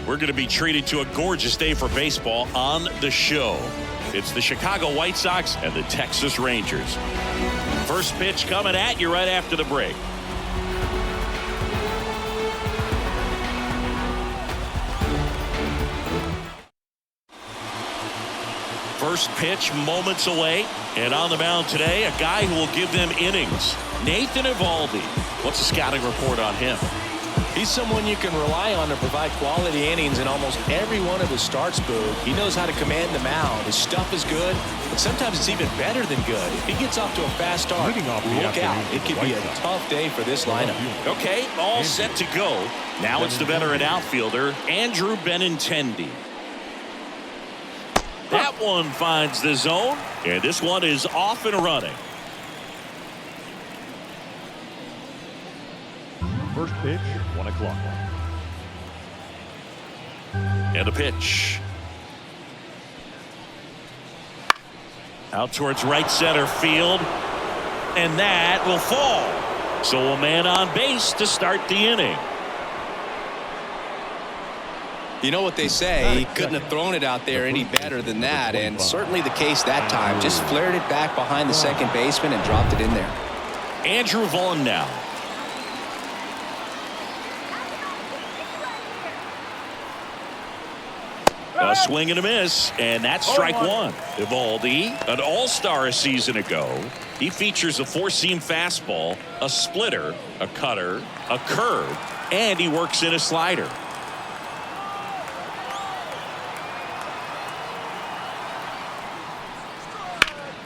We're going to be treated to a gorgeous day for baseball on the show. It's the Chicago White Sox and the Texas Rangers. First pitch coming at you right after the break. First pitch moments away, and on the mound today, a guy who will give them innings. Nathan Eovaldi. What's the scouting report on him? He's someone you can rely on to provide quality innings in almost every one of his starts, Boo. He knows how to command the mound. His stuff is good, but sometimes it's even better than good. If he gets off to a fast start, look out. It could be a tough day for this lineup. Okay, all set to go. Now it's the veteran outfielder, Andrew Benintendi. That one finds the zone, and this one is off and running. First pitch, 1 o'clock. And a pitch. Out towards right center field, and that will fall. So a man on base to start the inning. You know what they say, he couldn't have thrown it out there any better than that, and certainly the case that time. Just flared it back behind the second baseman and dropped it in there. Andrew Vaughn now. A swing and a miss, and that's strike one. Eovaldi, an all-star a season ago. He features a four-seam fastball, a splitter, a cutter, a curve, and he works in a slider.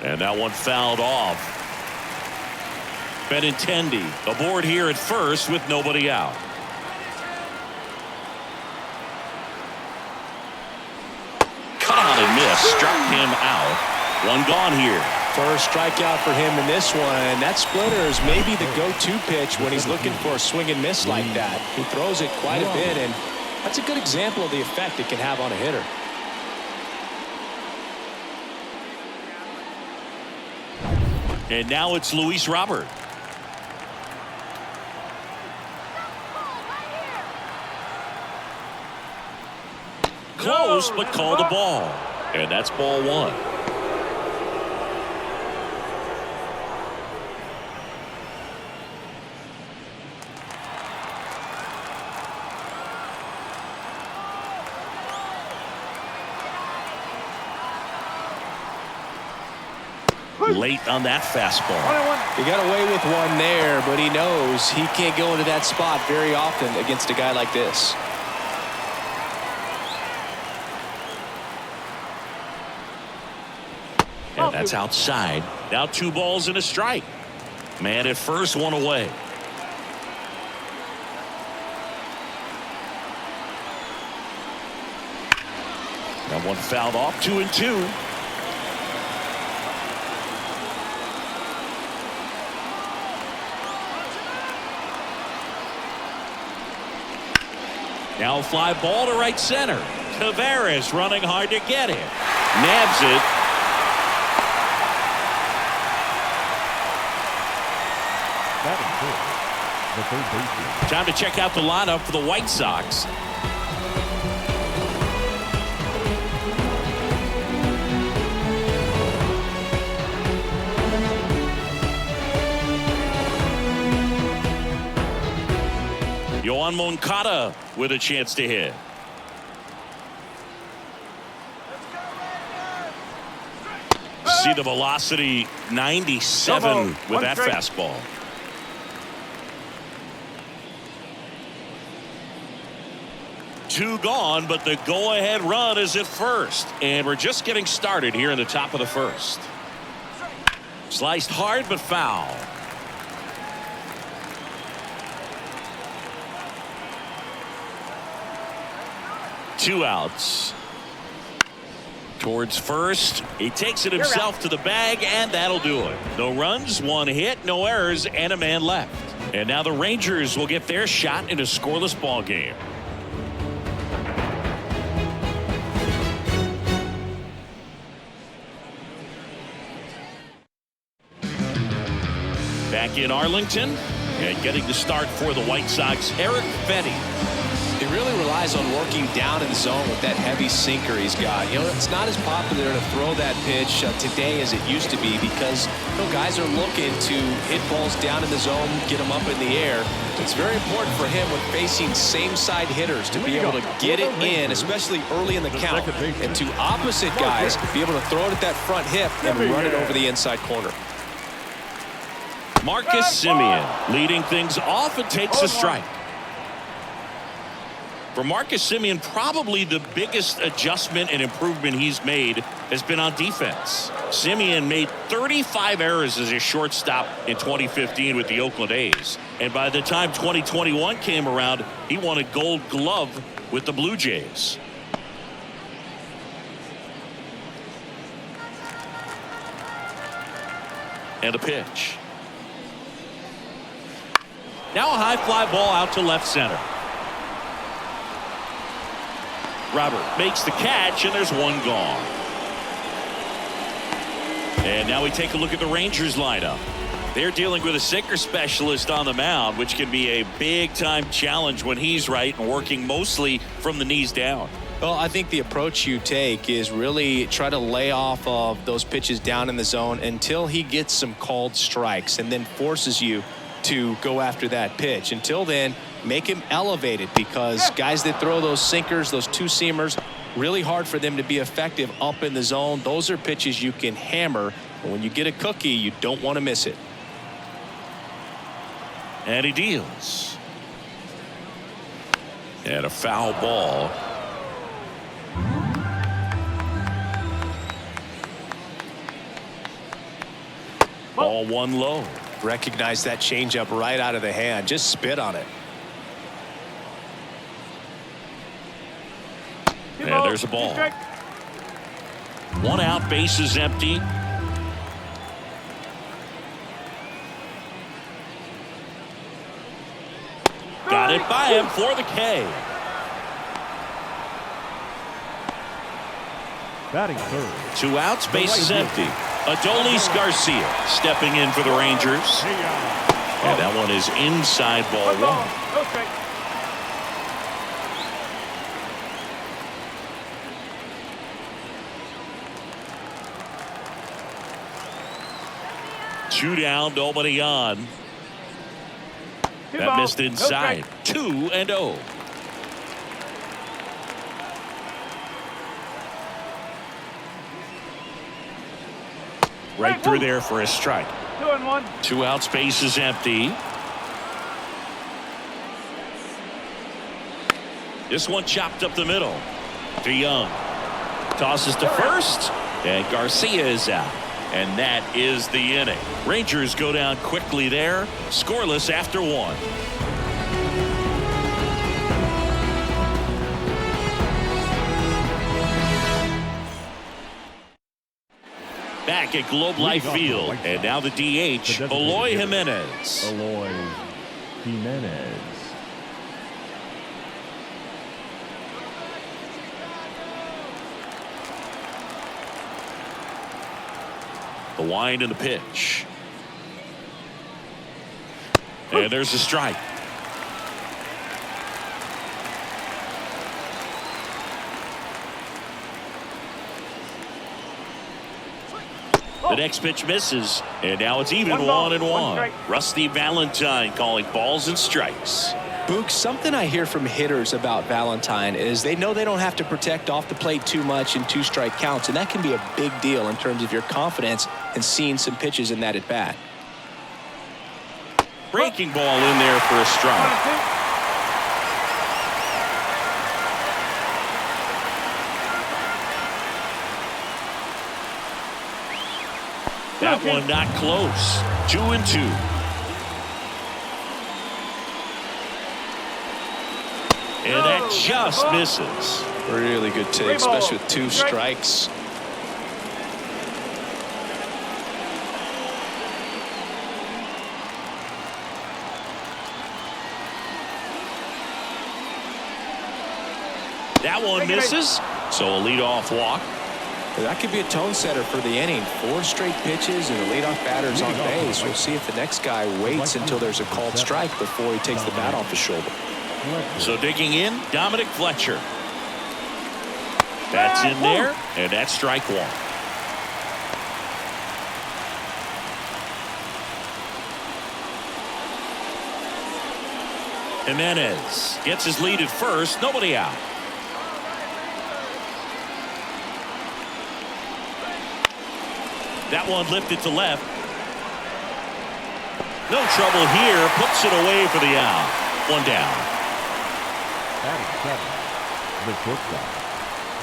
And that one fouled off. Benintendi aboard here at first with nobody out. Cut and miss, struck him out. One gone here. First strikeout for him in this one. That splitter is maybe the go-to pitch when he's looking for a swing and miss like that. He throws it quite a bit, and that's a good example of the effect it can have on a hitter. And now it's Luis Robert. Close, but called a ball. And that's ball one. Late on that fastball. He got away with one there, but he knows he can't go into that spot very often against a guy like this. And that's outside. Now 2 balls and a strike. Man at first, one away. That one fouled off, 2-2. Now a fly ball to right center. Tavares running hard to get it. Nabs it. The third baseman. Time to check out the lineup for the White Sox. Yoan Moncada with a chance to hit. See the velocity, 97 with that fastball. Two gone, but the go-ahead run is at first. And we're just getting started here in the top of the first. Sliced hard, but foul. Two outs. Towards first. He takes it himself to the bag, and that'll do it. No runs, one hit, no errors, and a man left. And now the Rangers will get their shot in a scoreless ball game. Back in Arlington, and getting the start for the White Sox, Eric Fetty. He really relies on working down in the zone with that heavy sinker he's got. You know, it's not as popular to throw that pitch today as it used to be because, you know, guys are looking to hit balls down in the zone, get them up in the air. It's very important for him when facing same-side hitters to be able to get it in, especially early in the count, and to opposite guys be able to throw it at that front hip and run it over the inside corner. Marcus Semien leading things off and takes a strike. For Marcus Semien, probably the biggest adjustment and improvement he's made has been on defense. Semien made 35 errors as a shortstop in 2015 with the Oakland A's. And by the time 2021 came around, he won a Gold Glove with the Blue Jays. And a pitch. Now a high fly ball out to left center. Robert makes the catch, and there's one gone. And now we take a look at the Rangers lineup. They're dealing with a sinker specialist on the mound, which can be a big-time challenge when he's right and working mostly from the knees down. Well, I think the approach you take is really try to lay off of those pitches down in the zone until he gets some called strikes and then forces you to go after that pitch. Until then, make him elevated because guys that throw those sinkers, those two-seamers, really hard for them to be effective up in the zone. Those are pitches you can hammer. And when you get a cookie, you don't want to miss it. And he deals. And a foul ball. Ball one low. Recognize that changeup right out of the hand. Just spit on it. And there's a ball. One out, base is empty. Got it by him for the K. Batting third. 2 outs, base is empty. Adolis Garcia stepping in for the Rangers. And that one is inside ball one. Two down, nobody on. That missed inside. 2-0. Right through there for a strike. 2-1. 2 outs, base is empty. This one chopped up the middle. To Young. Tosses to first. And Garcia is out. And that is the inning. Rangers go down quickly there. Scoreless after 1. Back at Globe Life Field. And now the DH, Eloy Jimenez. Eloy Jimenez. The wind and the pitch. And there's a strike. The next pitch misses, and now it's even 1-1. Rusty Valentine calling balls and strikes. Book, something I hear from hitters about Valentine is they know they don't have to protect off the plate too much in 2-strike counts, and that can be a big deal in terms of your confidence in seeing some pitches in that at bat. Breaking ball in there for a strike. That one not close. 2-2. And that just misses. Really good take, especially with 2 strikes. That one misses. So a leadoff walk. That could be a tone setter for the inning. 4 straight pitches and the leadoff batter's on base. We'll see if the next guy waits until there's a called strike before he takes the bat off his shoulder. So digging in, Dominic Fletcher. That's in there, and that's strike one. Jimenez gets his lead at first, nobody out. That one lifted to left. No trouble here, puts it away for the out. One down. Batting seven, the shortstop,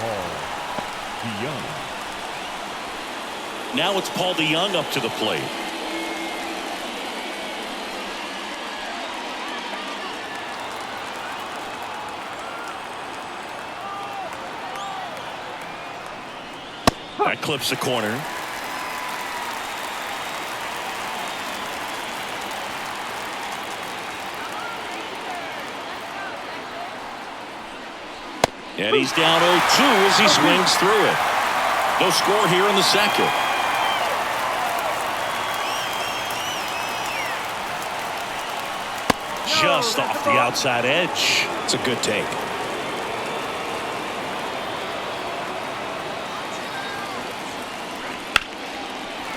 Paul DeYoung. Now it's Paul DeYoung up to the plate. That clips the corner. And he's down 0-2 as he swings through it. No score here in the second. Just off the outside edge. It's a good take.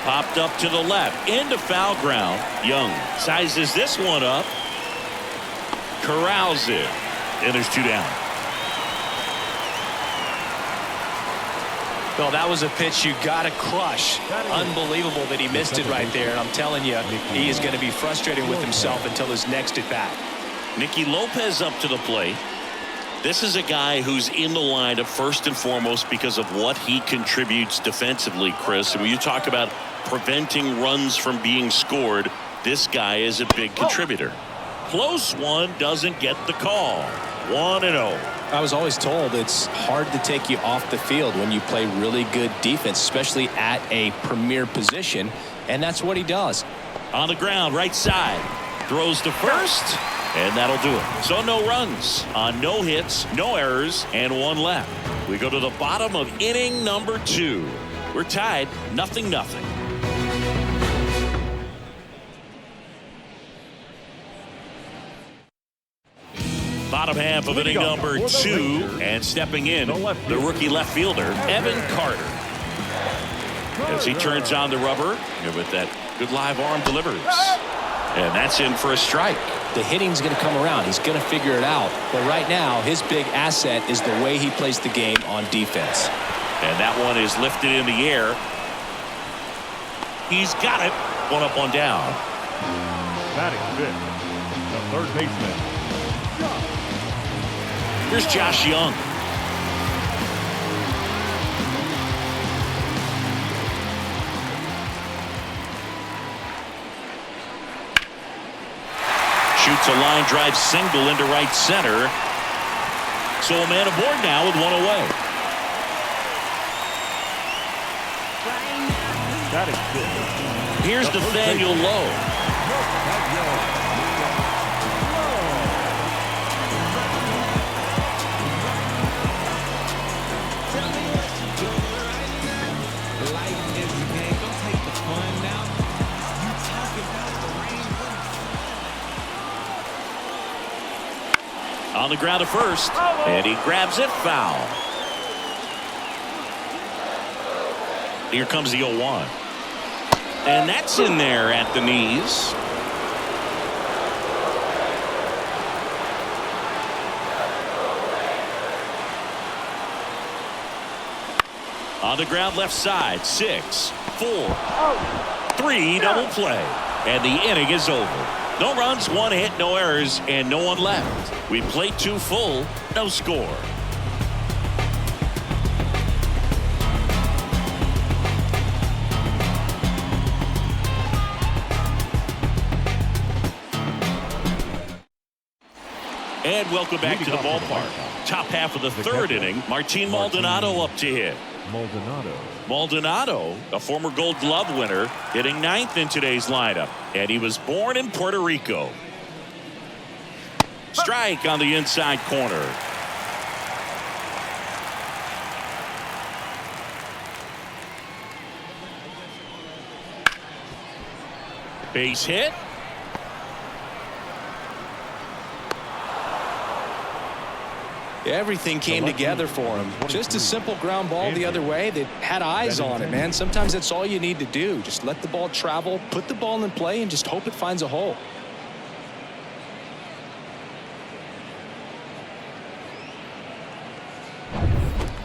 Popped up to the left, into foul ground. Young sizes this one up. Corrals it. And there's two down. Well, that was a pitch you got to crush. Unbelievable that he missed it right there. And I'm telling you, he is going to be frustrated with himself until his next at bat. Nicky Lopez up to the plate. This is a guy who's in the lineup first and foremost because of what he contributes defensively, Chris. And when you talk about preventing runs from being scored, this guy is a big contributor. Close one, doesn't get the call. 1-0. I was always told it's hard to take you off the field when you play really good defense, especially at a premier position, and that's what he does. On the ground, right side. Throws to first, and that'll do it. So no runs on no hits, no errors, and one left. We go to the bottom of inning number 2. We're tied 0-0. Bottom half of inning number 2, and stepping in, the rookie left fielder, Evan Carter. As he turns on the rubber, and with that good live arm delivers. And that's in for a strike. The hitting's going to come around. He's going to figure it out. But right now, his big asset is the way he plays the game on defense. And that one is lifted in the air. He's got it. One up, one down. Batting fifth, the third baseman. Here's Josh Young. Shoots a line drive single into right center. So a man aboard now with one away. Batting fifth. Here's Nathaniel Lowe. On the ground to first, and he grabs it foul. Here comes the 0-1. And that's in there at the knees. On the ground left side, 6, 4, 3 double play. And the inning is over. No runs, one hit, no errors, and no one left. We played 2 full, no score. And welcome back to the ballpark. Top half of the third inning. Martin Maldonado up to hit. Maldonado, a former Gold Glove winner, hitting 9th in today's lineup. And he was born in Puerto Rico. Strike on the inside corner. Base hit. Everything came together for him. Just a simple ground ball the other way that had eyes on it, man. Sometimes that's all you need to do. Just let the ball travel, put the ball in play, and just hope it finds a hole.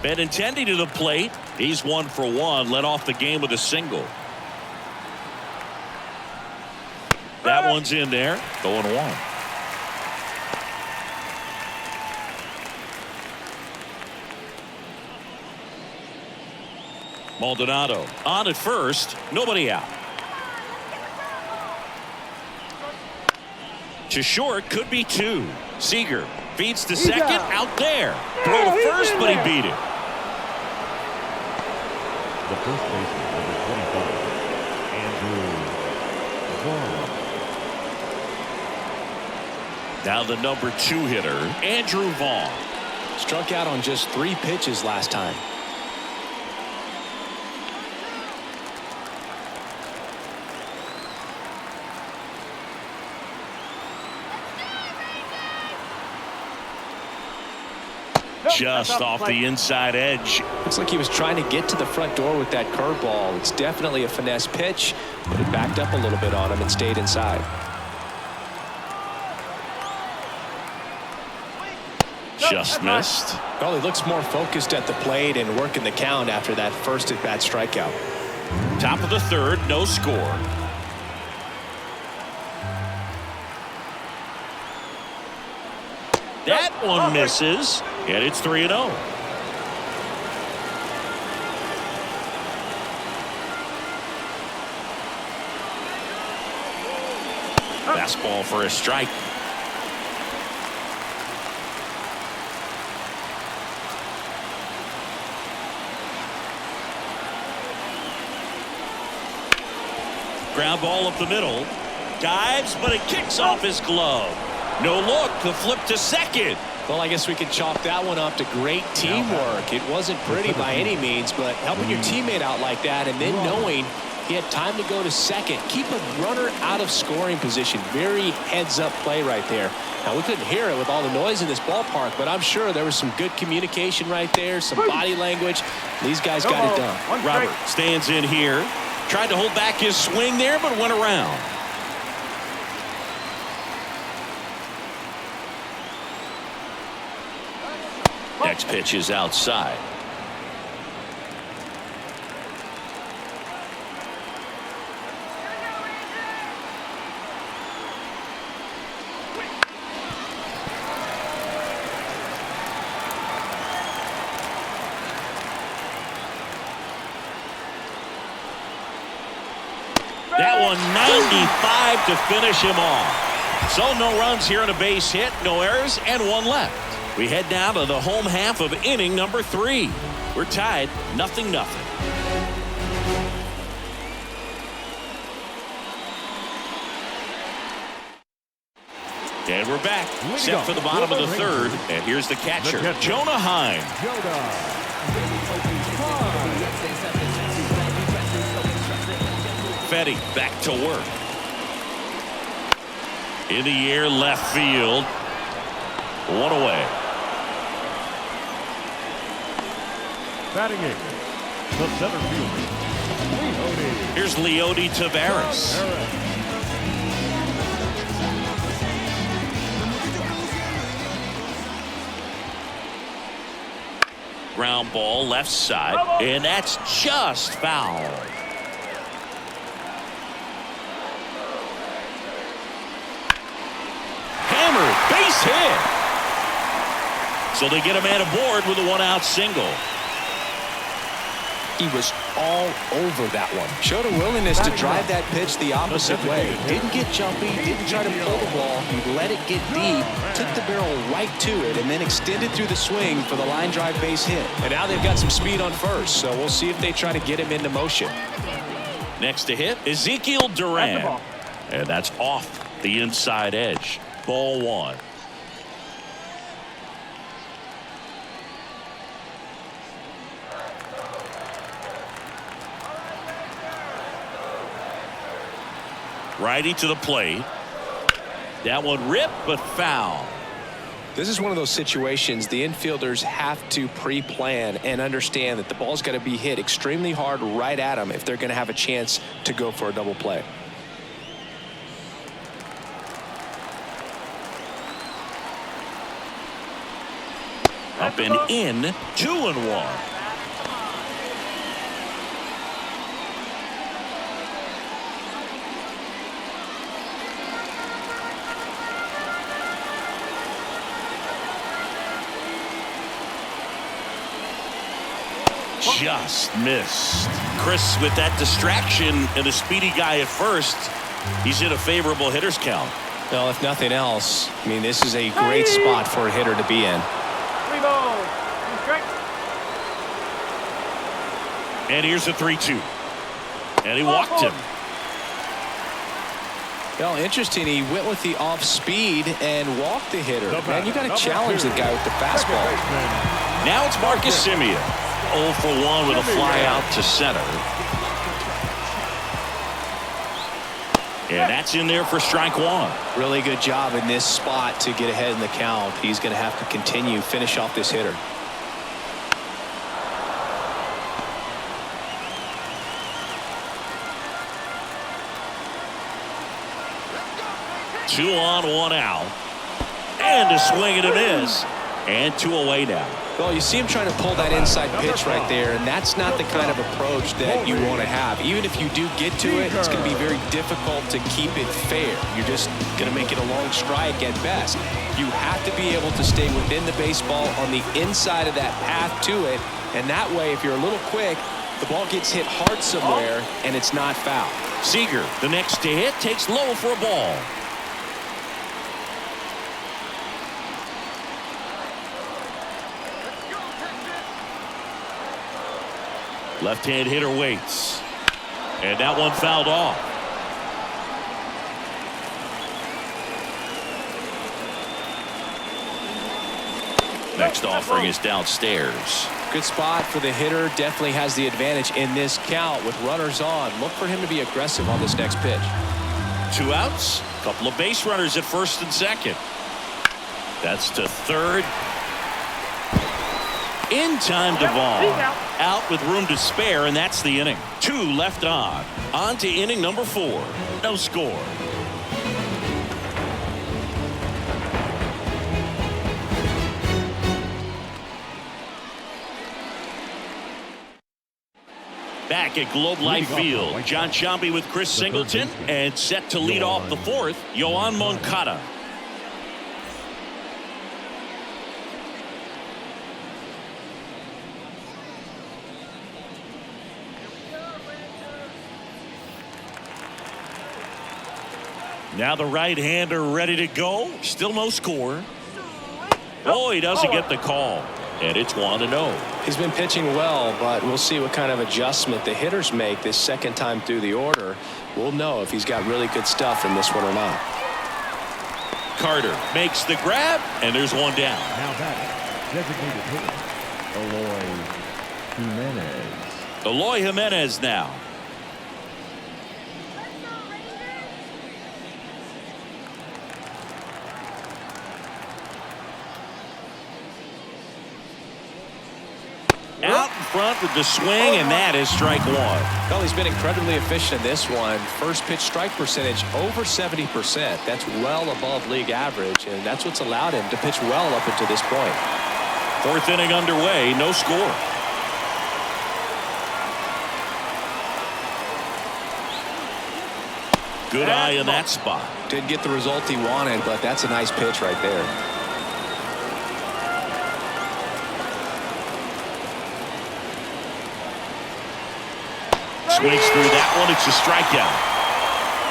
Benintendi to the plate. He's 1 for 1. Led off the game with a single. That one's in there. 0-1. Maldonado on at first. Nobody out. To short, could be 2. Seager feeds to second. Out there. Throw to first, but he beat it. The first baseman, number 25, Andrew Vaughn. Now the number 2 hitter, Andrew Vaughn. Struck out on just 3 pitches last time. Just off the inside edge. Looks like he was trying to get to the front door with that curveball. It's definitely a finesse pitch, but it backed up a little bit on him and stayed inside. Just missed. Well, he looks more focused at the plate and working the count after that first at-bat strikeout. Top of the 3rd, no score. That one misses, and it's 3-0. Fastball for a strike. Ground ball up the middle. Dives, but it kicks off his glove. No look. The flip to second. Well, I guess we could chalk that one up to great teamwork. It wasn't pretty by any means, but helping your teammate out like that and then knowing he had time to go to second. Keep a runner out of scoring position. Very heads-up play right there. Now, we couldn't hear it with all the noise in this ballpark, but I'm sure there was some good communication right there, some body language. These guys got it done. Robert stands in here. Tried to hold back his swing there, but went around. Next pitch is outside. That one 95 to finish him off. So no runs here on a base hit, no errors, and 1 left. We head down to the home half of inning number 3. We're tied 0-0. And we're back. Set for the bottom of the 3rd. And here's the catcher, Jonah Heim. Fetty back to work. In the air, left field. 1 away. Batting it, the center fielder, Leody. Here's Leody Taveras. Ground ball left side, and that's just foul. Hammered, base hit. So they get a man aboard with a 1-out single. He was all over that one. Showed a willingness to drive that pitch the opposite way. Didn't get jumpy, didn't try to pull the ball. He let it get deep, took the barrel right to it, and then extended through the swing for the line drive base hit. And now they've got some speed on first, so we'll see if they try to get him into motion. Next to hit, Ezekiel Duran. And that's off the inside edge. Ball 1. Righty to the plate. That one ripped, but foul. This is one of those situations the infielders have to pre-plan and understand that the ball's got to be hit extremely hard right at them if they're going to have a chance to go for a double play. Up and in, 2-1. Just missed. Chris, with that distraction and a speedy guy at first, he's in a favorable hitter's count. Well, if nothing else, I mean, this is a great spot for a hitter to be in. 3 balls. 2 strikes. And here's a 3-2. And he walked him. Well, interesting. He went with the off speed and walked the hitter. Man, you got to challenge the guy with the fastball. Now it's Marcus Semien. 0 for 1 with a fly out to center. And that's in there for strike 1. Really good job in this spot to get ahead in the count. He's going to have to continue, finish off this hitter. Two on, 1 out. And a swing and a miss. And 2 away now. Well, you see him trying to pull that inside pitch right there, and that's not the kind of approach that you want to have. Even if you do get to it, it's going to be very difficult to keep it fair. You're just going to make it a long strike at best. You have to be able to stay within the baseball on the inside of that path to it, and that way, if you're a little quick, the ball gets hit hard somewhere, and it's not foul. Seager, the next to hit, takes low for a ball. Left-hand hitter waits. And that one fouled off. Next offering is downstairs. Good spot for the hitter. Definitely has the advantage in this count with runners on. Look for him to be aggressive on this next pitch. 2 outs. A couple of base runners at first and second. That's to third. In time to Vaughn. Out with room to spare, and that's the inning. 2 left on. On to inning number 4. No score. Back at Globe Life Field, John Sciambi with Chris Singleton, and set to lead off the 4th, Yoan Moncada. Now the right-hander ready to go. Still no score. Oh, he doesn't get the call. And it's 1-0. He's been pitching well, but we'll see what kind of adjustment the hitters make this second time through the order. We'll know if he's got really good stuff in this one or not. Carter makes the grab, and there's one down. Now batting, designated hitter, Eloy Jimenez. Eloy Jimenez now. Out in front with the swing, and that is strike 1. Well, he's been incredibly efficient in this one. First pitch strike percentage over 70%. That's well above league average, and that's what's allowed him to pitch well up until this point. 4th inning underway, no score. Good eye in that spot. Didn't get the result he wanted, but that's a nice pitch right there. Swings through that one. It's a strikeout.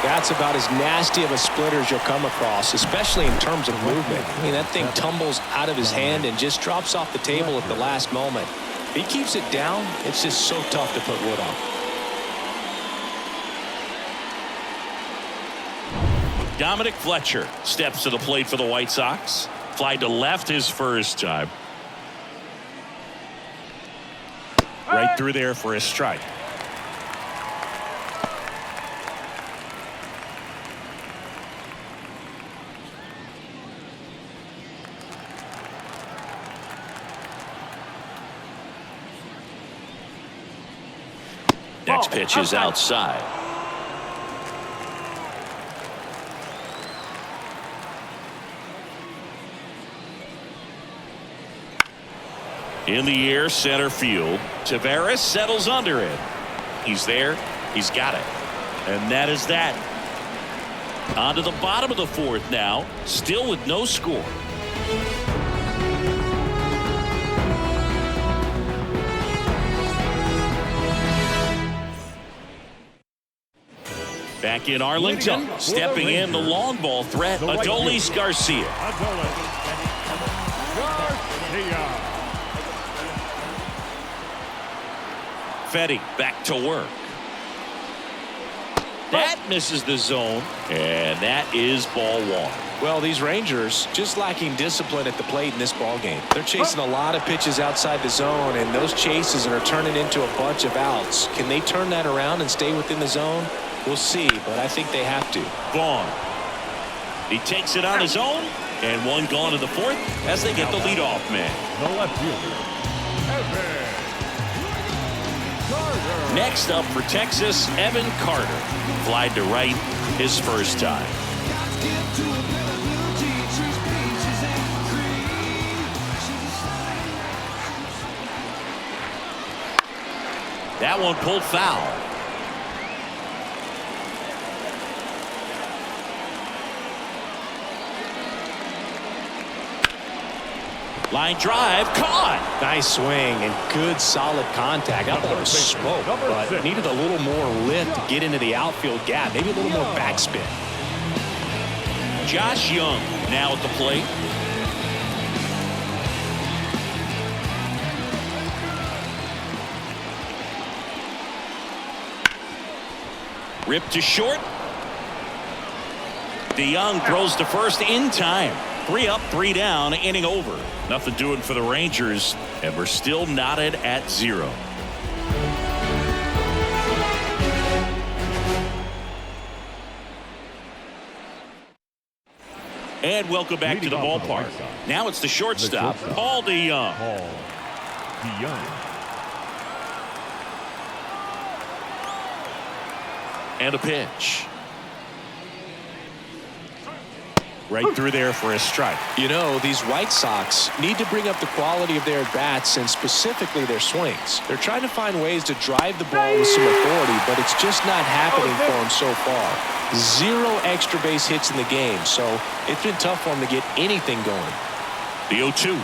That's about as nasty of a splitter as you'll come across, especially in terms of movement. I mean, that thing tumbles out of his hand and just drops off the table at the last moment. If he keeps it down, it's just so tough to put wood on. Dominic Fletcher steps to the plate for the White Sox. Fly to left his first time. Right through there for a strike. Next pitch is outside. In the air, center field. Tavares settles under it. He's there. He's got it. And that is that. On to the bottom of the fourth now. Still with no score. Back in Arlington, stepping in the long ball threat, Adolis Garcia. Fetty back to work. That misses the zone, and that is ball one. Well, these Rangers just lacking discipline at the plate in this ball game. They're chasing a lot of pitches outside the zone, and those chases are turning into a bunch of outs. Can they turn that around and stay within the zone? We'll see, but I think they have to. Vaughn. He takes it on his own, and one gone in the fourth as they get the leadoff man. The left fielder, Evan Carter. Next up for Texas, Evan Carter. Flied to right his first time. That one pulled foul. Line drive, caught. Nice swing and good solid contact. That ball was smoke, but needed a little more lift to get into the outfield gap. Maybe a little more backspin. Josh Young now at the plate. Ripped to short. DeYoung throws to first in time. 3 up, 3 down, inning over. Nothing doing for the Rangers, and we're still knotted at 0. And welcome back to the ballpark. Now it's the shortstop, Paul DeYoung. Paul DeYoung. And a pitch. Right through there for a strike. You know, these White Sox need to bring up the quality of their at-bats and specifically their swings. They're trying to find ways to drive the ball with some authority, but it's just not happening for them so far. 0 extra base hits in the game, so it's been tough for them to get anything going. The 0-2.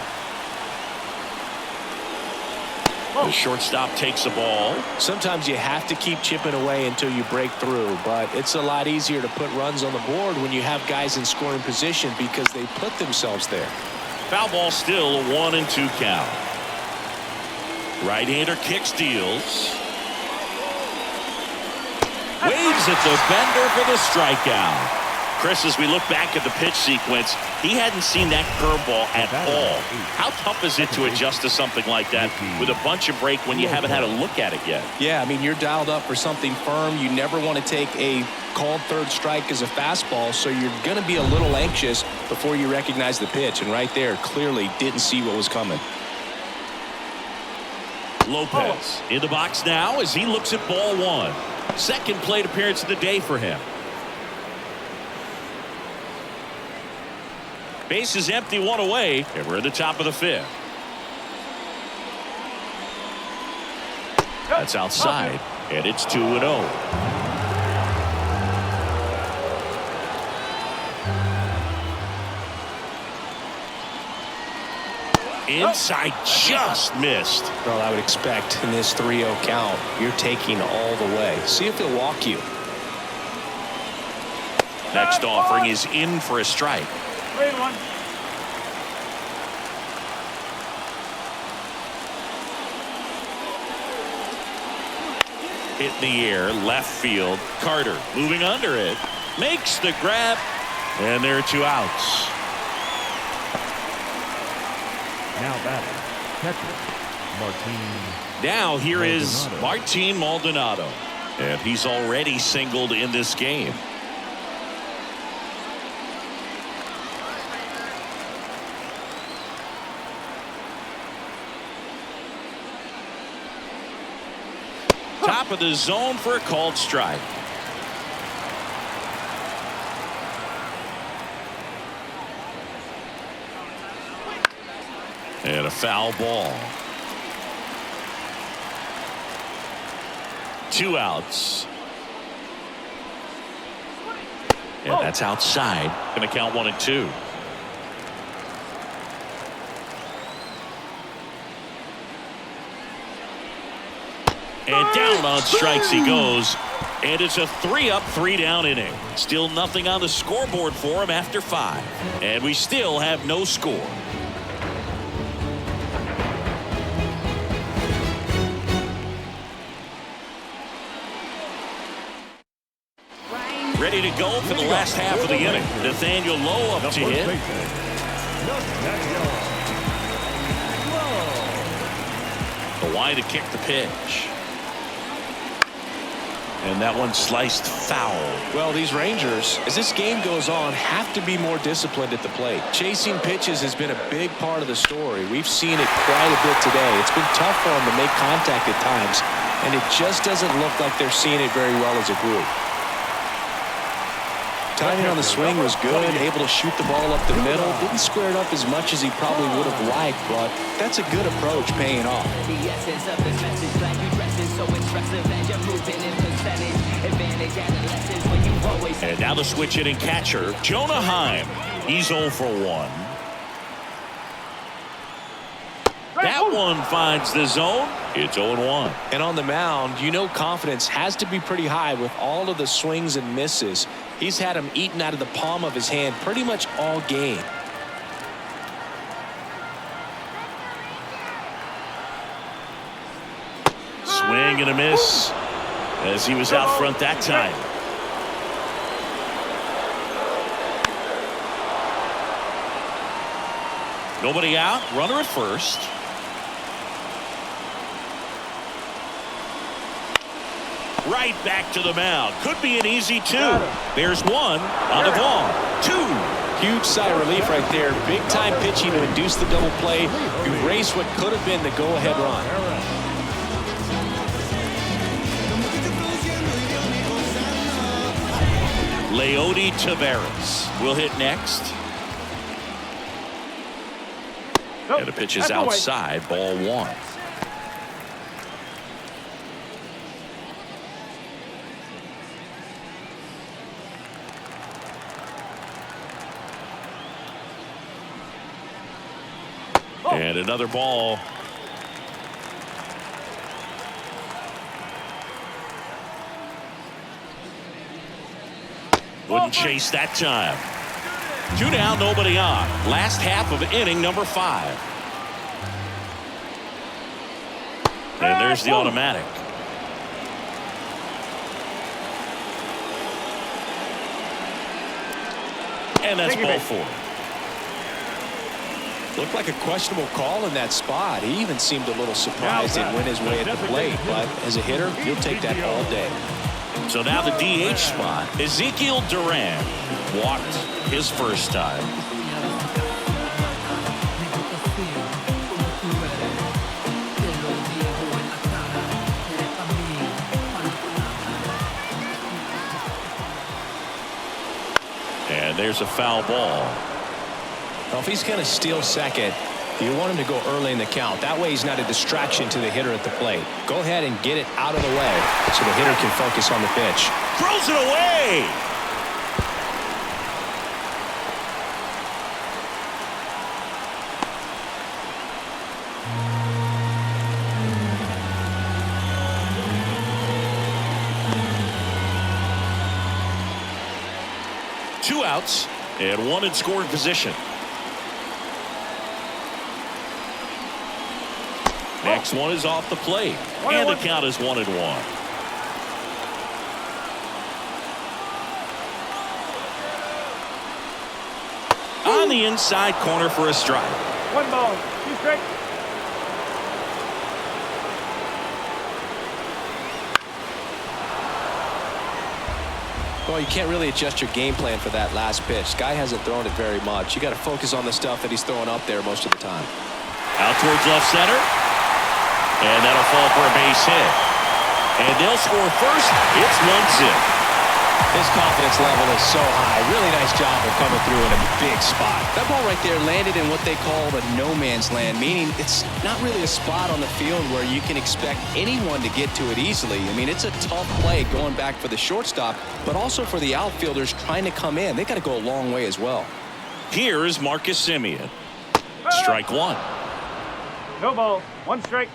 The shortstop takes the ball. Sometimes you have to keep chipping away until you break through, but it's a lot easier to put runs on the board when you have guys in scoring position because they put themselves there. Foul ball still, a 1-2 count. Right-hander kick steals. Waves at the bender for the strikeout. Chris, as we look back at the pitch sequence, he hadn't seen that curveball at all. How tough is it to adjust to something like that with a bunch of break when you haven't had a look at it yet? Yeah, I mean, you're dialed up for something firm. You never want to take a called third strike as a fastball, so you're going to be a little anxious before you recognize the pitch. And right there, clearly didn't see what was coming. Lopez in the box now as he looks at ball one. Second plate appearance of the day for him. Base is empty, 1 away, and we're at the top of the 5th. That's outside, and it's 2-0. Inside, just missed. Well, I would expect in this 3-0 count, you're taking all the way. See if he'll walk you. Next offering is in for a strike. 3-1. Hit in the air, left field. Carter moving under it. Makes the grab. And there are 2 outs. Now batting, catcher, Martin. Now here is Maldonado. Martin Maldonado. And he's already singled in this game. Top of the zone for a called strike. And a foul ball. 2 outs. And that's outside. Going to count 1 and 2. And down on strikes he goes. And it's a 3-up, 3-down inning. Still nothing on the scoreboard for him after 5. And we still have no score. Ready to go for the last half of the inning. Nathaniel Lowe up to hit. The wide to kick the pitch. And that one sliced foul. Well, these Rangers, as this game goes on, have to be more disciplined at the plate. Chasing pitches has been a big part of the story. We've seen it quite a bit today. It's been tough for them to make contact at times, and it just doesn't look like they're seeing it very well as a group. Timing on the swing was good, able to shoot the ball up the middle. Didn't square it up as much as he probably would have liked, but that's a good approach paying off. And now the switch hitting catcher, Jonah Heim. He's 0 for 1. That one finds the zone. It's 0-1. And on the mound, you know confidence has to be pretty high with all of the swings and misses. He's had them eaten out of the palm of his hand pretty much all game. Swing and a miss as he was out front that time. Nobody out, runner at first. Right back to the mound. Could be an easy 2. There's 1 on the ball. 2. Huge sigh of relief right there. Big time pitching to induce the double play. Erase what could have been the go-ahead run. Leody Taveras will hit next. And the pitch is outside, ball 1. And another ball. Wouldn't chase that time. 2 down, nobody on. Last half of inning number 5. And there's the automatic. And that's ball 4. Looked like a questionable call in that spot. He even seemed a little surprised it went his way at the plate. But as a hitter, you'll take that all day. So now the DH spot. Ezekiel Duran walked his first time. And there's a foul ball. Well, if he's going to steal second, you want him to go early in the count. That way he's not a distraction to the hitter at the plate. Go ahead and get it out of the way so the hitter can focus on the pitch. Throws it away. Two outs and 1 in scoring position. Next one is off the plate. And the count is 1-1. On the inside corner for a strike. 1 ball, 2 strikes. Well, you can't really adjust your game plan for that last pitch. Guy hasn't thrown it very much. You got to focus on the stuff that he's throwing up there most of the time. Out towards left center. And that'll fall for a base hit. And they'll score first. It's 1-0. His confidence level is so high. Really nice job of coming through in a big spot. That ball right there landed in what they call the no man's land, meaning it's not really a spot on the field where you can expect anyone to get to it easily. I mean, it's a tough play going back for the shortstop, but also for the outfielders trying to come in. They got to go a long way as well. Here's Marcus Semien. Strike one. No ball. 1 strike.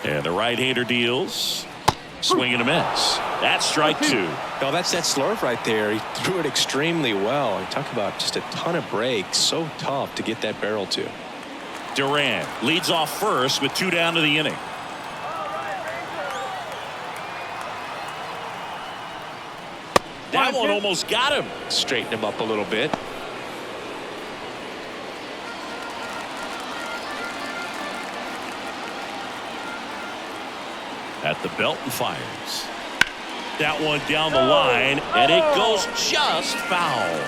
And the right-hander deals. Swing and a miss. That's strike 2. No, that's that slurve right there. He threw it extremely well. You talk about just a ton of breaks. So tough to get that barrel to. Duran leads off first with 2 down to the inning. That one almost got him. Straighten him up a little bit. At the belt and fires. That one down the line, and it goes just foul.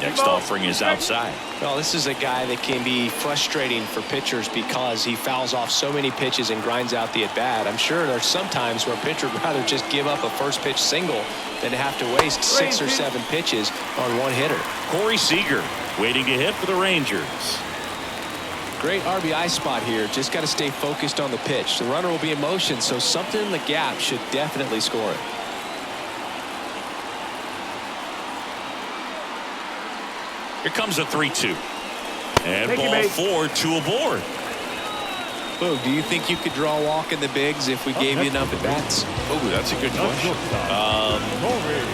Next offering is outside. Well, this is a guy that can be frustrating for pitchers because he fouls off so many pitches and grinds out the at-bat. I'm sure there's some times where a pitcher would rather just give up a first pitch single than to have to waste 6 or 7 pitches on one hitter. Corey Seager waiting to hit for the Rangers. Great RBI spot here. Just got to stay focused on the pitch. The runner will be in motion, so something in the gap should definitely score it. Here comes a 3-2. And ball 4, 2 aboard. Boog, do you think you could draw a walk in the bigs if we gave you enough at-bats? Oh, that's a good question.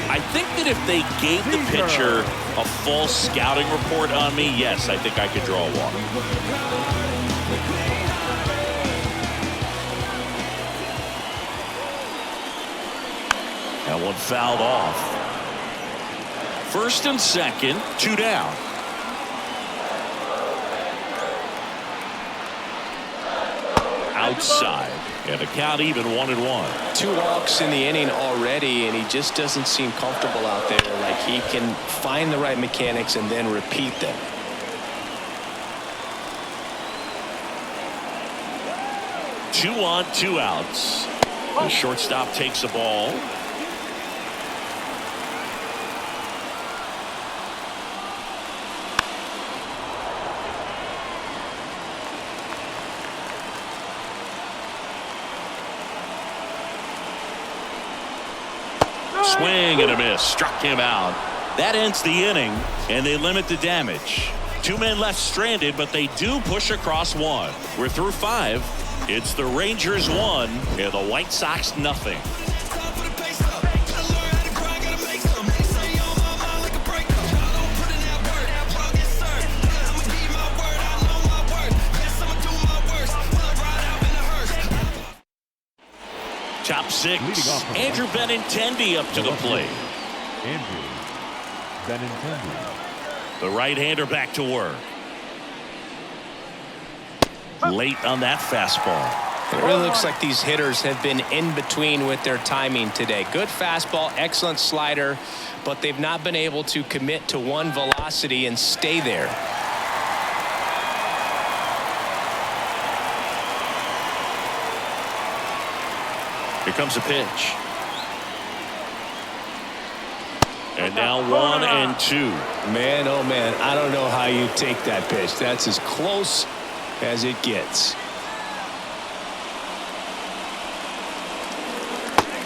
I think that if they gave the pitcher a full scouting report on me, yes, I think I could draw a walk. That one fouled off. First and second, 2 down. Outside, and the count even 1-1. 2 walks in the inning already, and he just doesn't seem comfortable out there. Like he can find the right mechanics and then repeat them. Two on, 2 outs. The shortstop takes the ball. Swing and a miss. Struck him out. That ends the inning, and they limit the damage. 2 men left stranded, but they do push across 1. We're through 5. It's the Rangers 1 and the White Sox nothing. Top 6. Andrew Benintendi up to the plate. Andrew Benintendi. The right-hander back to work. Late on that fastball. It really looks like these hitters have been in between with their timing today. Good fastball, excellent slider, but they've not been able to commit to one velocity and stay there. Here comes a pitch. And now 1 and 2. Man, oh man, I don't know how you take that pitch. That's as close as it gets.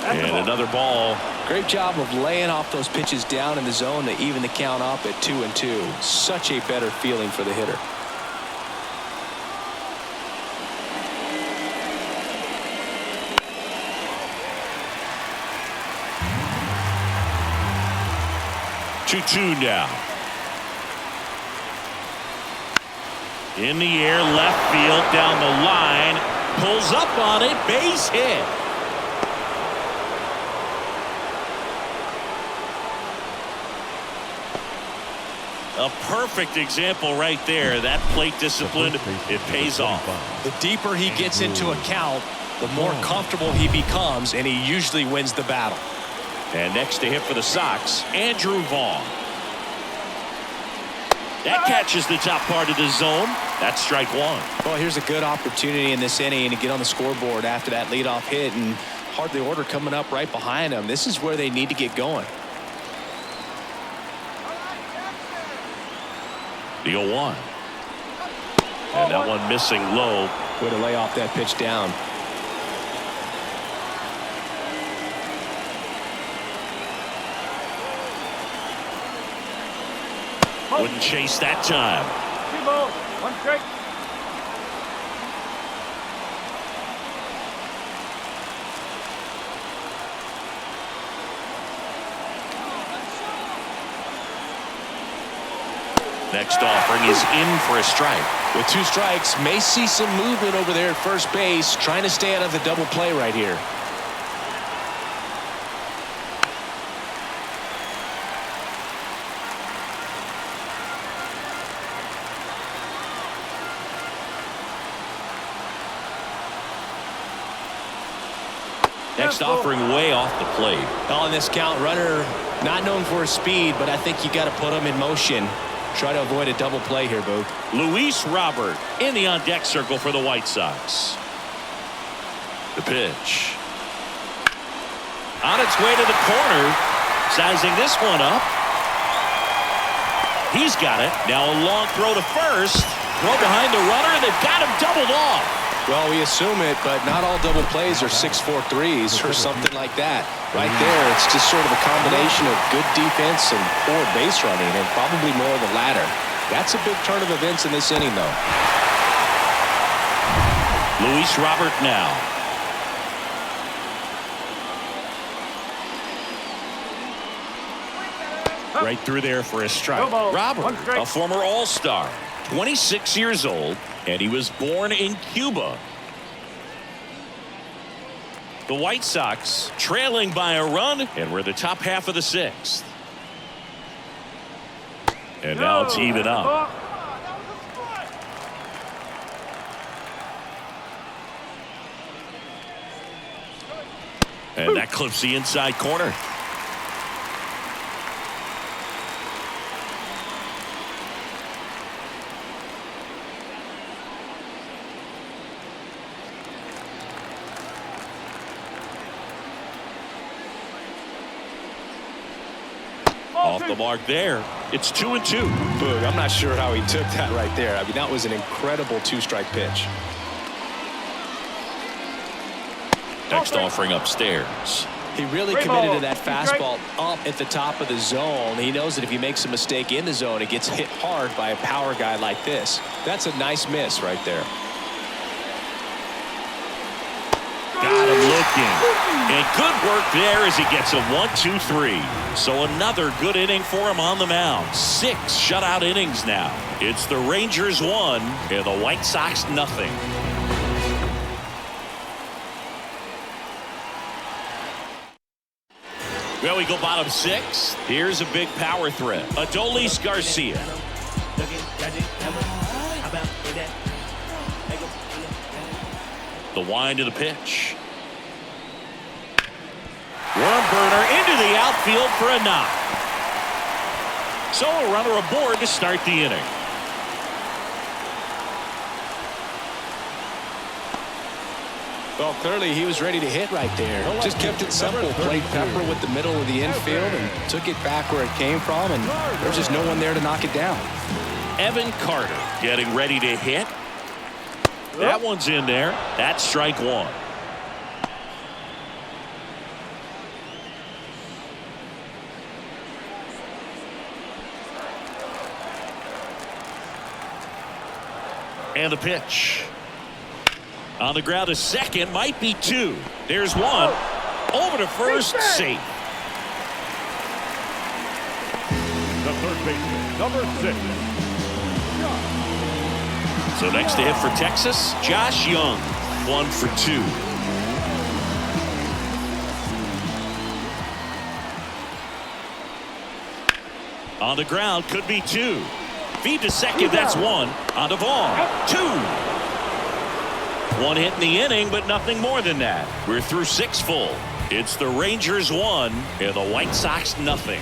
And another ball. Great job of laying off those pitches down in the zone to even the count up at 2-2. Such a better feeling for the hitter. Two now. In the air, left field, down the line, pulls up on it, base hit. A perfect example right there. That plate discipline, it pays off. The deeper he gets into a count, the more comfortable he becomes, and he usually wins the battle. And next to hit for the Sox, Andrew Vaughn. That catches the top part of the zone. That's strike one. Well, here's a good opportunity in this inning to get on the scoreboard after that leadoff hit, and hardly order coming up right behind them. This is where they need to get going. The 0-1. And that one missing low. Way to lay off that pitch down. Wouldn't chase that time. 2 balls, 1 strike. Next offering is in for a strike. With 2 strikes, may see some movement over there at first base, trying to stay out of the double play right here. Next offering way off the plate. On this count, runner not known for his speed, but I think you got to put him in motion. Try to avoid a double play here, Boo. Luis Robert in the on-deck circle for the White Sox. The pitch. On its way to the corner. Sizing this one up. He's got it. Now a long throw to first. Throw behind the runner. They've got him doubled off. Well, we assume it, but not all double plays are 6-4 threes or something like that. Right there, it's just sort of a combination of good defense and poor base running, and probably more of the latter. That's a big turn of events in this inning, though. Luis Robert now. Right through there for a strike. Robert, a former All-Star, 26 years old, and he was born in Cuba. The White Sox trailing by a run, and we're the top half of the 6th. And now it's even up. And that clips the inside corner. Off the mark there. It's 2-2. Boog, I'm not sure how he took that right there. I mean, that was an incredible 2-strike pitch. Next offering upstairs. He really committed to that fastball up at the top of the zone. He knows that if he makes a mistake in the zone, it gets hit hard by a power guy like this. That's a nice miss right there. Got him looking. And good work there as he gets a 1-2-3. So another good inning for him on the mound. 6 shutout innings now. It's the Rangers 1 and the White Sox nothing. Well, we go bottom 6. Here's a big power threat. Adolis Garcia. The wind of the pitch. Worm burner into the outfield for a knock. So a runner aboard to start the inning. Well, clearly he was ready to hit right there. Just kept it simple. Played pepper with the middle of the infield and took it back where it came from, and there's just no one there to knock it down. Evan Carter getting ready to hit. That one's in there. That's strike 1. And the pitch. On the ground to second, might be 2. There's 1. Over to first, safe. The third baseman, number 6. So next to hit for Texas, Josh Young, 1 for 2. On the ground, could be 2. Feed to second, that's 1. On to Vaughn, 2. One hit in the inning, but nothing more than that. We're through 6 full. It's the Rangers 1 and the White Sox nothing.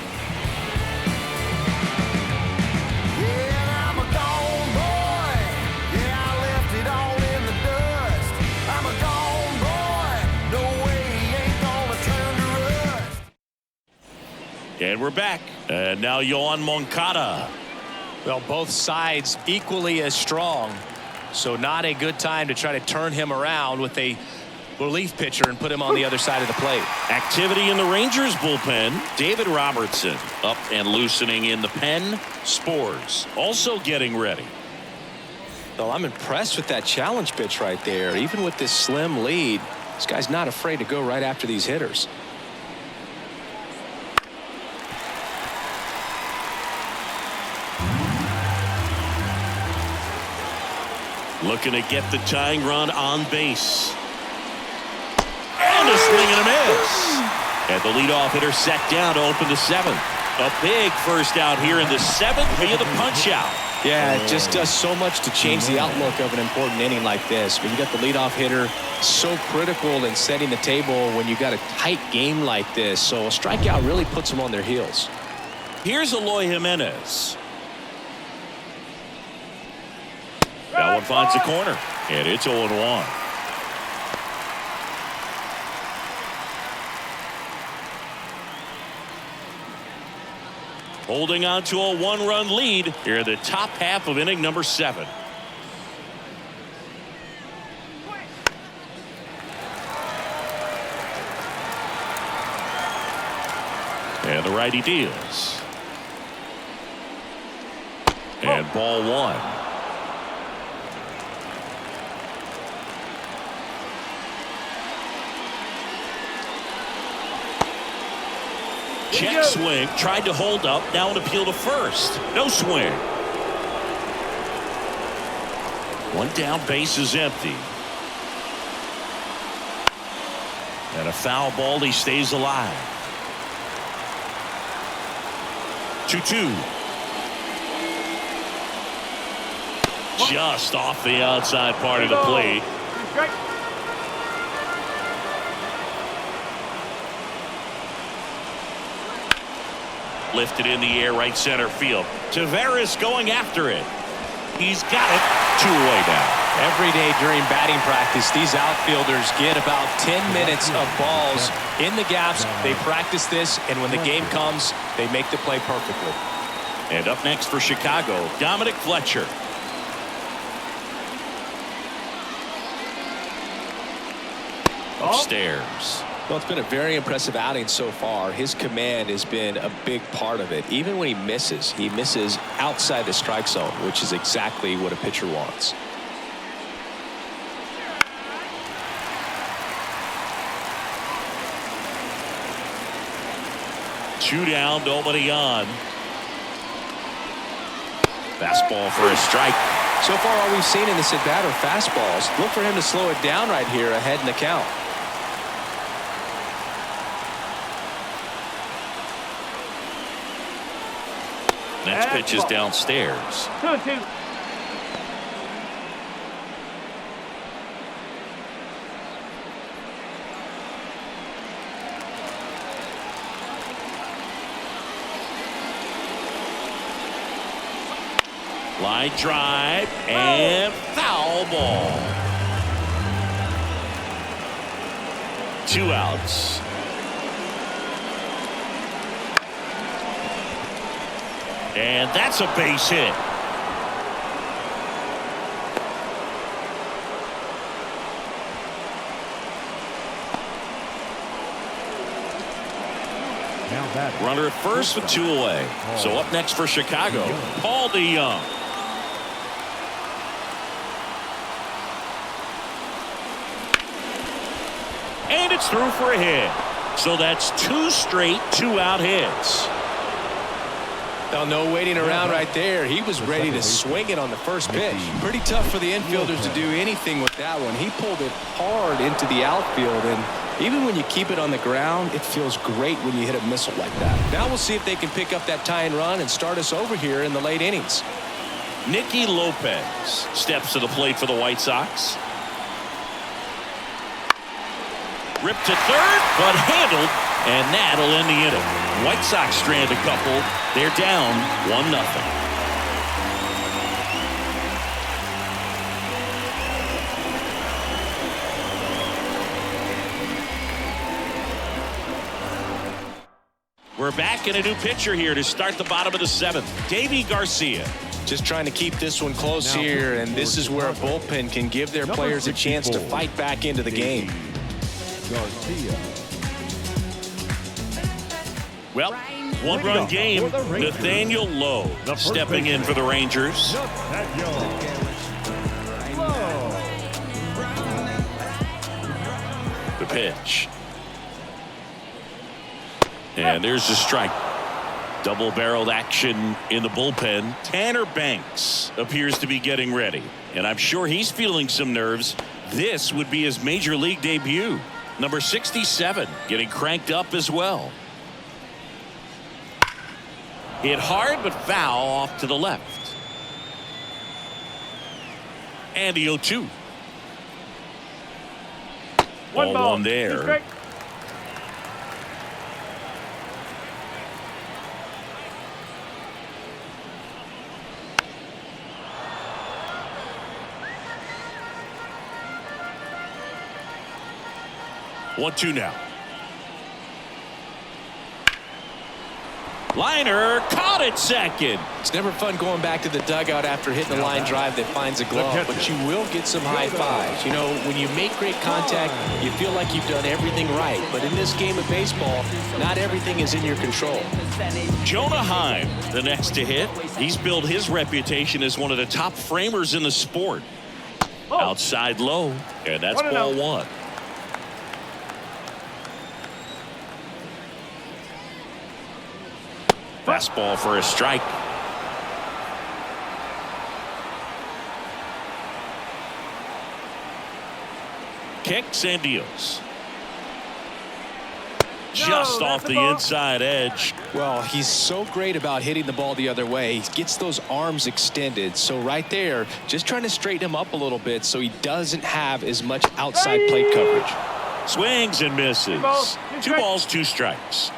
And we're back. And now Yohan Moncada. Well, both sides equally as strong. So not a good time to try to turn him around with a relief pitcher and put him on the other side of the plate. Activity in the Rangers bullpen. David Robertson up and loosening in the pen. Spores also getting ready. Well, I'm impressed with that challenge pitch right there. Even with this slim lead, this guy's not afraid to go right after these hitters. Looking to get the tying run on base. And a swing and a miss. And the leadoff hitter set down to open the 7th. A big first out here in the 7th via the punch out. Yeah, it just does so much to change the outlook of an important inning like this. When you got the leadoff hitter, so critical in setting the table when you got a tight game like this. So a strikeout really puts them on their heels. Here's Eloy Jimenez. That one finds the corner, and it's 0-1. Holding on to a 1-run lead here in the top half of inning number 7. And the righty deals. And ball 1. Check swing, tried to hold up, now an appeal to first. No swing. One down, base is empty. And a foul ball, he stays alive. 2-2. Just off the outside part of the plate. Lifted in the air, right center field. Taveras going after it. He's got it. 2 away now. Every day during batting practice, these outfielders get about 10 minutes of balls in the gaps. They practice this, and when the game comes, they make the play perfectly. And up next for Chicago, Dominic Fletcher. Upstairs. Well, it's been a very impressive outing so far. His command has been a big part of it. Even when he misses outside the strike zone, which is exactly what a pitcher wants. Two down, nobody on. Fastball for a strike. So far, all we've seen in this at-bat are fastballs. Look for him to slow it down right here ahead in the count. Next pitch is downstairs. 2-2. Line drive and foul ball. 2 outs. And that's a base hit. Runner at first with 2 away. So up next for Chicago, Paul DeYoung. And it's through for a hit. So that's 2 straight 2-out hits. Now, no waiting around right there. He was ready to swing it on the first pitch. Pretty tough for the infielders to do anything with that one. He pulled it hard into the outfield, and even when you keep it on the ground, it feels great when you hit a missile like that. Now we'll see if they can pick up that tying run and start us over here in the late innings. Nicky Lopez steps to the plate for the White Sox. Ripped to third, but handled, and that'll end the inning. White Sox strand a couple. They're down 1-0. We're back in a new pitcher here to start the bottom of the 7th. Davy Garcia. Just trying to keep this one close here, and this is where a bullpen can give their players a chance to fight back into the game. Garcia. Well, one-run game. Nathaniel Lowe stepping in for the Rangers. The pitch. And there's the strike. Double-barreled action in the bullpen. Tanner Banks appears to be getting ready, and I'm sure he's feeling some nerves. This would be his major league debut. Number 67 getting cranked up as well. Hit hard but foul off to the left. And the 0-2. Ball one there. 1-2 now. Liner caught it second. It's never fun going back to the dugout after hitting a line drive that finds a glove, but you will get some high fives. You know, when you make great contact, you feel like you've done everything right. But in this game of baseball, not everything is in your control. Jonah Heim, the next to hit. He's built his reputation as one of the top framers in the sport. Outside low, and that's ball one. Fastball for a strike. Kicks and deals. Just off the inside edge. Well, he's so great about hitting the ball the other way. He gets those arms extended. So right there, just trying to straighten him up a little bit so he doesn't have as much outside plate coverage. Swings and misses. 2 balls, 2 strikes.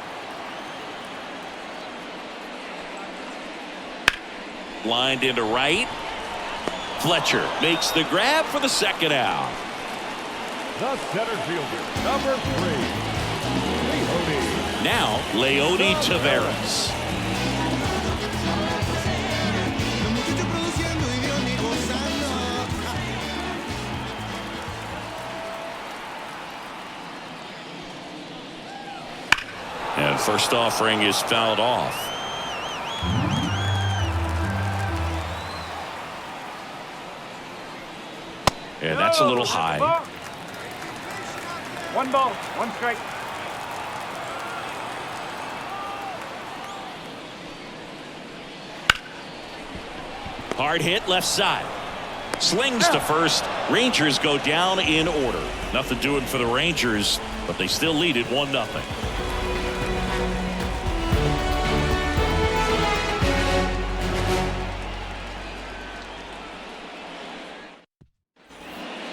Lined into right. Fletcher makes the grab for the second out. The center fielder, number 3, Leody. Now, Leody Taveras. And first offering is fouled off. And that's a little high. 1 ball, 1 strike. Hard hit left side. Slings to first. Rangers go down in order. Nothing doing for the Rangers, but they still lead it 1-0.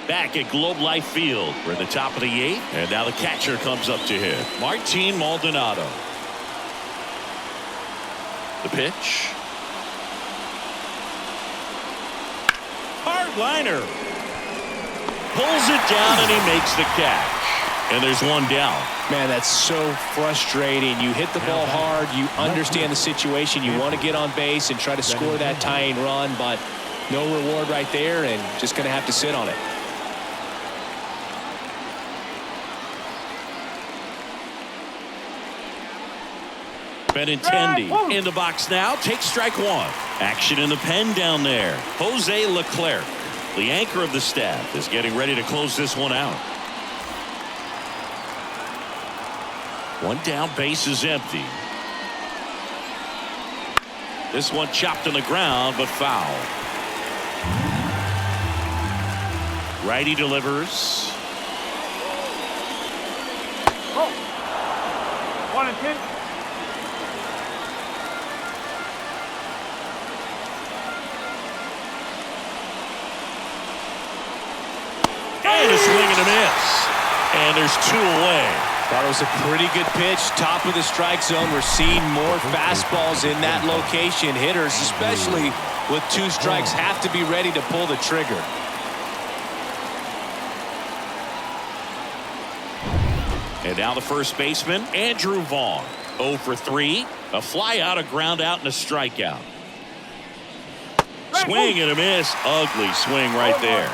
Back at Globe Life Field. We're at the top of the 8th, and now the catcher comes up to hit. Martin Maldonado. The pitch. Hard liner. Pulls it down, and he makes the catch. And there's 1 down. Man, that's so frustrating. You hit the ball hard. You understand the situation. You want to get on base and try to score that tying run, but no reward right there, and just going to have to sit on it. Benintendi in the box now. Takes strike 1. Action in the pen down there. Jose Leclerc, the anchor of the staff, is getting ready to close this one out. 1 down, base is empty. This one chopped on the ground, but foul. Righty delivers. 1-10. And a swing and a miss. And there's 2 away. Thought it was a pretty good pitch. Top of the strike zone. We're seeing more fastballs in that location. Hitters, especially with 2 strikes, have to be ready to pull the trigger. And now the first baseman, Andrew Vaughn. 0 for 3. A fly out, a ground out, and a strikeout. Swing and a miss. Ugly swing right there.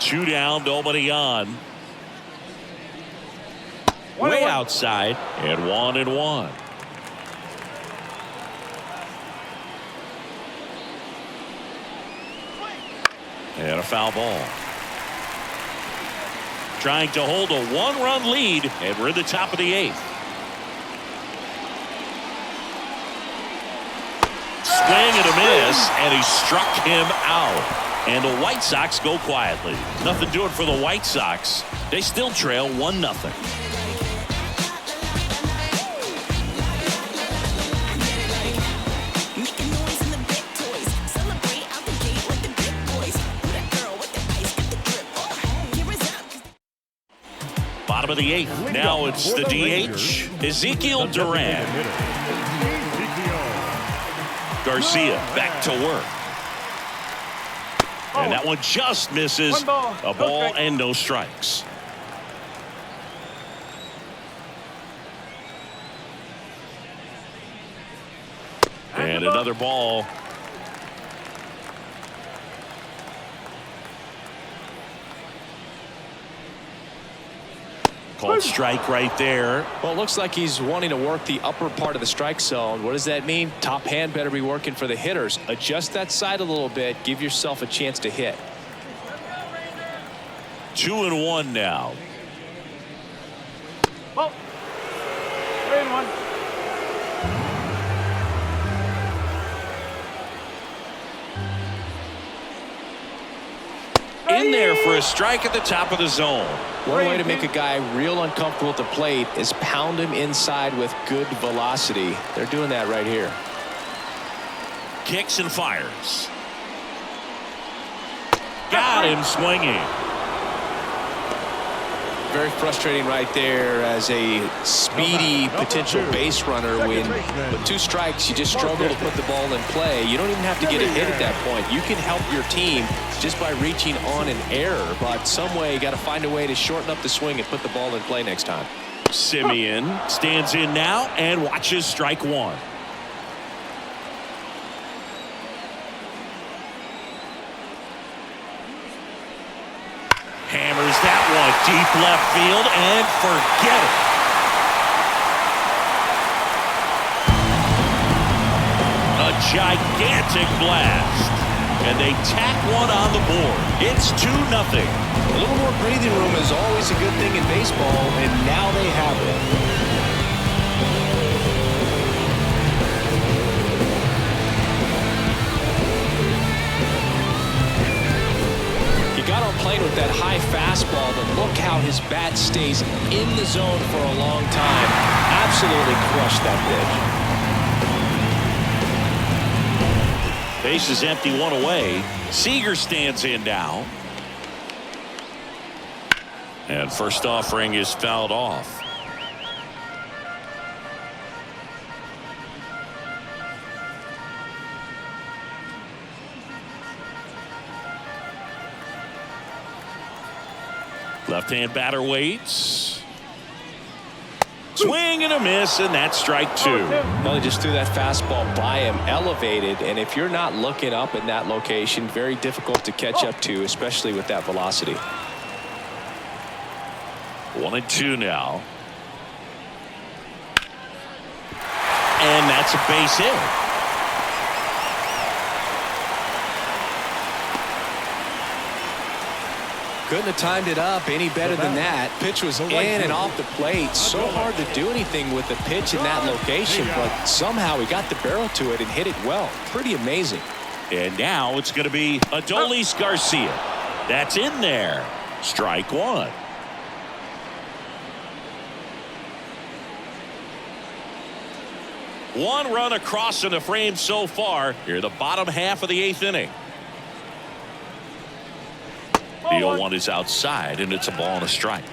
Two down, nobody on. Way outside, and 1-1. And a foul ball. Trying to hold a 1-run lead, and we're at the top of the 8th. Swing and a miss, and he struck him out. And the White Sox go quietly. Nothing doing for the White Sox. They still trail 1-0. Bottom of the 8th. Now it's the DH, Ezekiel Duran. Garcia back to work. And that one just misses. A ball and no strikes. And another ball. Called strike right there. Well, it looks like he's wanting to work the upper part of the strike zone. What does that mean? Top hand better be working for the hitters. Adjust that side a little bit. Give yourself a chance to hit. 2-1 now. Oh. 3-1. In there for a strike at the top of the zone. One way to make a guy real uncomfortable at the plate is pound him inside with good velocity. They're doing that right here. Kicks and fires. Got him swinging. Very frustrating right there as a speedy potential base runner. When with 2 strikes, you just struggle to put the ball in play. You don't even have to get a hit at that point. You can help your team just by reaching on an error, but some way you got to find a way to shorten up the swing and put the ball in play next time. Simeon stands in now and watches strike 1. Hammers that one deep left field and forget it. A gigantic blast. And they tack one on the board. It's 2-0. A little more breathing room is always a good thing in baseball, and now they have it. He got on plane with that high fastball, but look how his bat stays in the zone for a long time. Absolutely crushed that pitch. Base is empty, 1 away. Seager stands in now. And first offering is fouled off. Left-hand batter waits. Swing and a miss, and that's strike 2. Well, he just threw that fastball by him, elevated, and if you're not looking up in that location, very difficult to catch up to, especially with that velocity. 1-2 now. And that's a base hit. Couldn't have timed it up any better than that. Pitch was in and off the plate. So hard to do anything with the pitch in that location, but somehow he got the barrel to it and hit it well. Pretty amazing. And now it's going to be Adolis Garcia. That's in there. Strike 1. 1 run across in the frame so far here, the bottom half of the 8th inning. The 0-1 is outside, and it's a ball and a strike.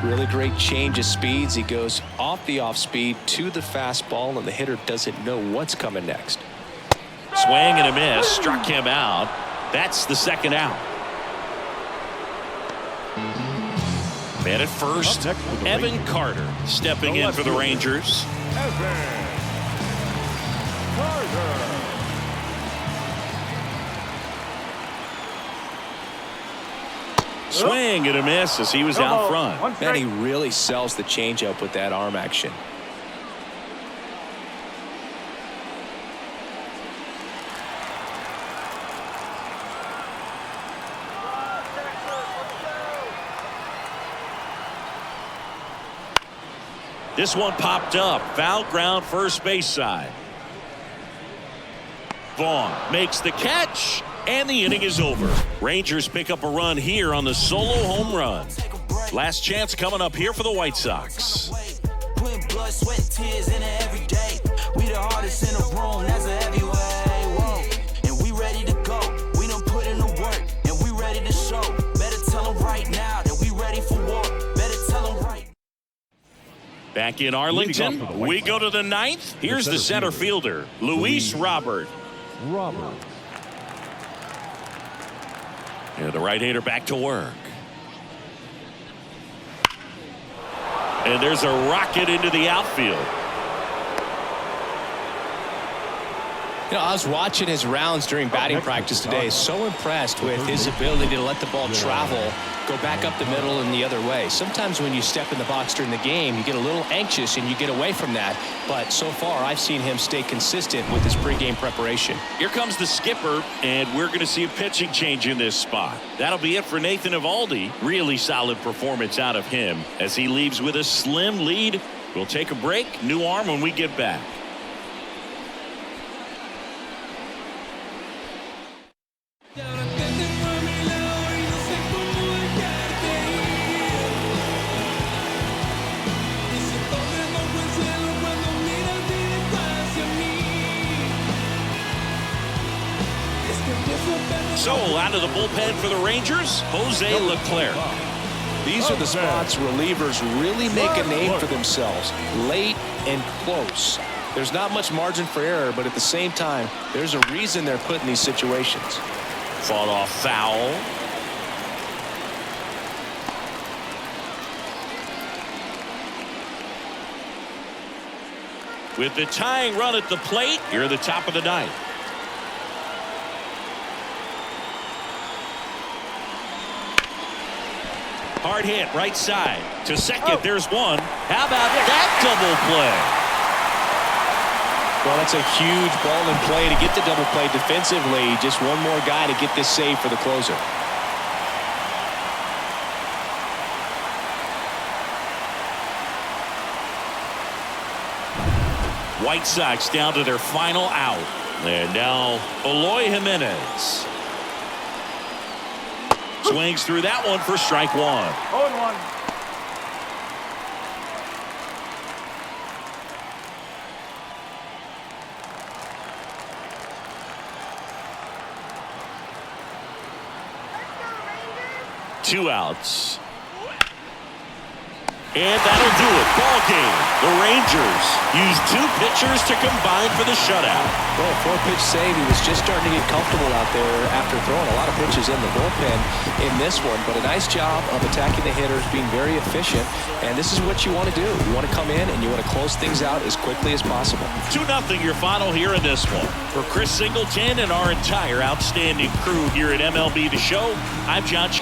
Really great change of speeds. He goes off the off speed to the fastball, and the hitter doesn't know what's coming next. Swing and a miss, struck him out. That's the 2nd out. Man at first, Evan Carter stepping in for the Rangers. Evan Carter. Swing and a miss as he was out front. Man, he really sells the changeup with that arm action. This one popped up. Foul ground, first base side. Vaughn makes the catch, and the inning is over. Rangers pick up a run here on the solo home run. Last chance coming up here for the White Sox. Putting blood, sweat, and tears in it every day. We the hardest in the room, that's a heavyweight. Whoa. And we ready to go. We done put in the work, and we ready to show. Better tell them right now that we ready for war. Better tell them right. Back in Arlington, we go to the 9th. Here's the center fielder, Luis Robert. Yeah, the right-hander back to work. And there's a rocket into the outfield. You know, I was watching his rounds during batting practice today. So impressed with his ability to let the ball travel, go back up the middle and the other way. Sometimes when you step in the box during the game, you get a little anxious and you get away from that. But so far, I've seen him stay consistent with his pregame preparation. Here comes the skipper, and we're going to see a pitching change in this spot. That'll be it for Nathan Eovaldi. Really solid performance out of him as he leaves with a slim lead. We'll take a break. New arm when we get back. So out of the bullpen for the Rangers, Jose Leclerc. These are the spots relievers really make a name for themselves. Late and close. There's not much margin for error, but at the same time, there's a reason they're put in these situations. Fought off foul. With the tying run at the plate, here at the top of the 9th. Hard hit right side to second. There's one. How about that double play? Well, that's a huge ball in play to get the double play defensively. Just one more guy to get this save for the closer. White Sox down to their final out. And now Eloy Jimenez. Swings through that one for strike 1. 0-1. Two outs. And that'll do it. Ball game. The Rangers use 2 pitchers to combine for the shutout. Well, 4-pitch save. He was just starting to get comfortable out there after throwing a lot of pitches in the bullpen in this one. But a nice job of attacking the hitters, being very efficient. And this is what you want to do. You want to come in and you want to close things out as quickly as possible. 2-0 your final here in this one. For Chris Singleton and our entire outstanding crew here at MLB The Show, I'm John.